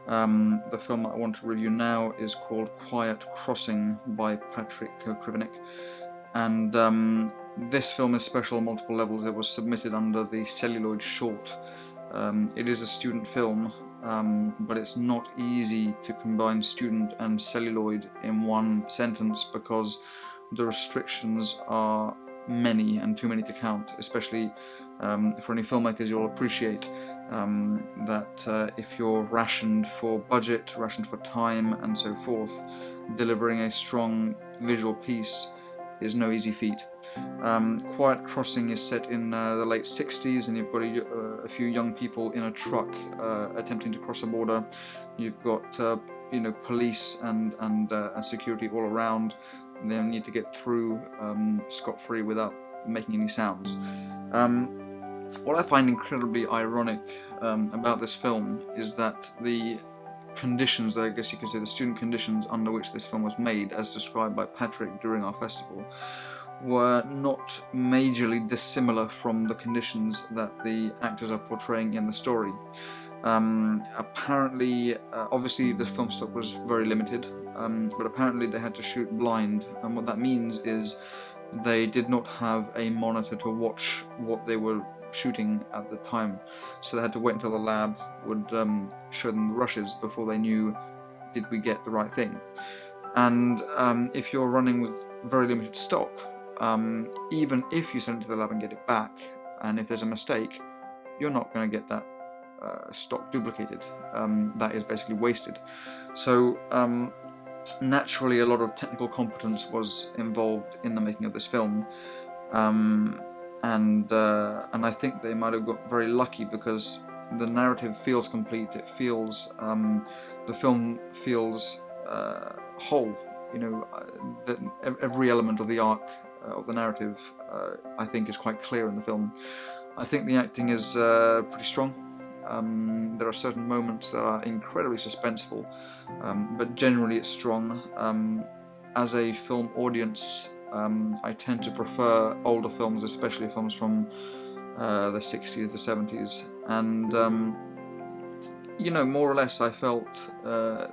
The film I want to review now is called Quiet Crossing by Patrick Krivanek, and this film is special on multiple levels. It was submitted under the Celluloid short. It is a student film, but it's not easy to combine student and celluloid in one sentence because the restrictions are many and too many to count, especially for any filmmakers. You'll appreciate that if you're rationed for budget, rationed for time and so forth, delivering a strong visual piece is no easy feat. Quiet Crossing is set in the late 60s, and you've got a few young people in a truck attempting to cross a border. You've got police and security all around. They need to get through scot-free without making any sounds. What I find incredibly ironic about this film is that the conditions, I guess you could say the student conditions under which this film was made, as described by Patrick during our festival, were not majorly dissimilar from the conditions that the actors are portraying in the story. Apparently, obviously the film stock was very limited, but apparently they had to shoot blind, and what that means is they did not have a monitor to watch what they were shooting at the time, so they had to wait until the lab would show them the rushes before they knew, did we get the right thing. And if you're running with very limited stock, even if you send it to the lab and get it back, and if there's a mistake, you're not going to get that stock duplicated. That is basically wasted. So naturally a lot of technical competence was involved in the making of this film, and I think they might have got very lucky because the narrative feels complete. It feels the film feels whole. That every element of the arc of the narrative I think is quite clear in the film. I think the acting is pretty strong. There are certain moments that are incredibly suspenseful, but generally it's strong. As a film audience, I tend to prefer older films, especially films from the 60s, the 70s, and more or less I felt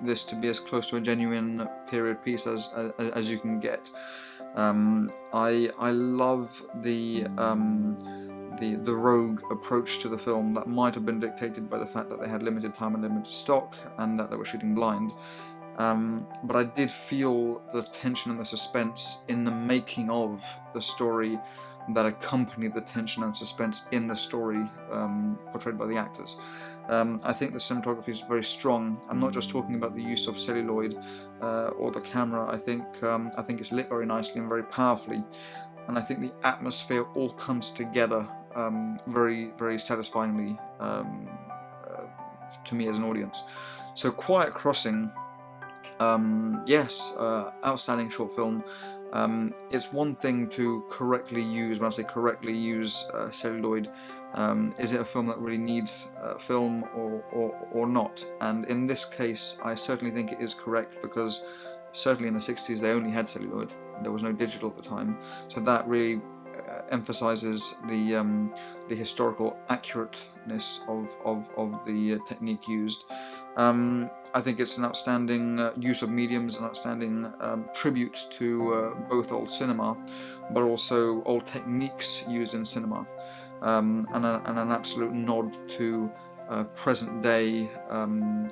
this to be as close to a genuine period piece as you can get. I love the rogue approach to the film that might have been dictated by the fact that they had limited time and limited stock and that they were shooting blind. But I did feel the tension and the suspense in the making of the story that accompanied the tension and suspense in the story portrayed by the actors. I think the cinematography is very strong. I'm not just talking about the use of celluloid or the camera. I think it's lit very nicely and very powerfully, and I think the atmosphere all comes together very, very satisfyingly to me as an audience. So Quiet Crossing, yes, outstanding short film. It's one thing to correctly use, when I say correctly use celluloid, is it a film that really needs film or not? And in this case I certainly think it is correct, because certainly in the 60s they only had celluloid. There was no digital at the time, so that really emphasizes the historical accurateness of the technique used. I think it's an outstanding use of mediums, an outstanding tribute to both old cinema, but also old techniques used in cinema, and an absolute nod to present day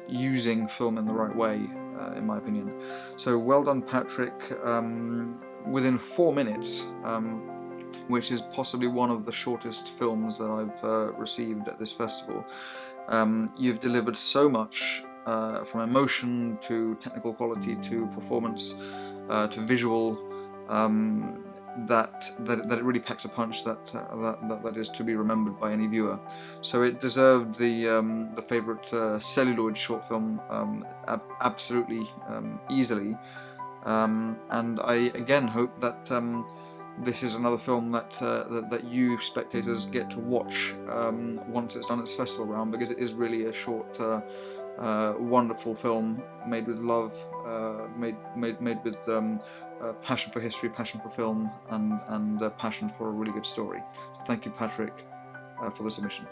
using film in the right way, in my opinion. So well done, Patrick. Within 4 minutes, which is possibly one of the shortest films that I've received at this festival, you've delivered so much, from emotion to technical quality to performance to visual, that it really packs a punch that is to be remembered by any viewer. So it deserved the favourite celluloid short film absolutely easily, and I again hope that this is another film that you spectators get to watch once it's done its festival round, because it is really a short, wonderful film made with love, made with passion for history, passion for film, and passion for a really good story. So thank you, Patrick, for the submission.